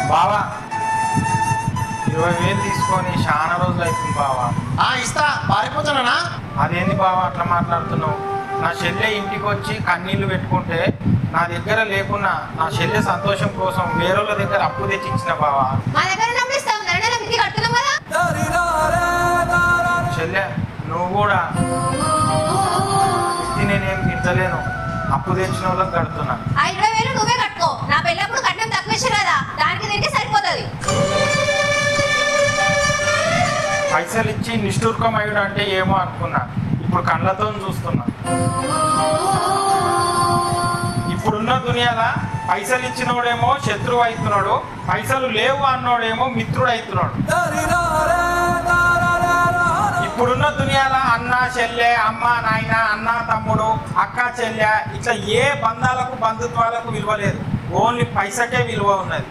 బావా 20,000 తీసుకొని చాలా రోజులు అవుతుంది బావా. ఇస్తా పారిపోతున్నానా? అదేంది బావా అట్లా మాట్లాడుతున్నావు? నా చెల్లె ఇంటికి వచ్చి కన్నీళ్లు పెట్టుకుంటే నా దగ్గర లేకున్నా నా చెల్లె సంతోషం కోసం వేరేళ్ళ దగ్గర అప్పు తెచ్చి ఇచ్చిన బావా. చెల్లె నువ్వు కూడా నేనేం తింటలేను, అప్పు తెచ్చిన వాళ్ళకి కడుతున్నా. 20,000 నువ్వే కట్టుకో, నా పెళ్ళప్పుడు కట్నం తక్కువ ఇచ్చారు కదా, దానికి దీనికి సరిపోతుంది. పైసలు ఇచ్చి నిష్ఠూర్కమయుడు అంటే ఏమో అనుకున్నా, ఇప్పుడు కళ్ళతో చూస్తున్నా. ఇప్పుడున్న దునియాలా పైసలు ఇచ్చినోడేమో శత్రువు అవుతున్నాడు, పైసలు లేవు అన్నోడేమో మిత్రుడు అవుతున్నాడు. ఇప్పుడున్న దునియాల అన్న చెల్లె, అమ్మ నాయన, అన్న తమ్ముడు, అక్క చెల్లె, ఇట్లా ఏ బంధాలకు బంధుత్వాలకు విలువ లేదు, ఓన్లీ పైసకే విలువ ఉన్నది.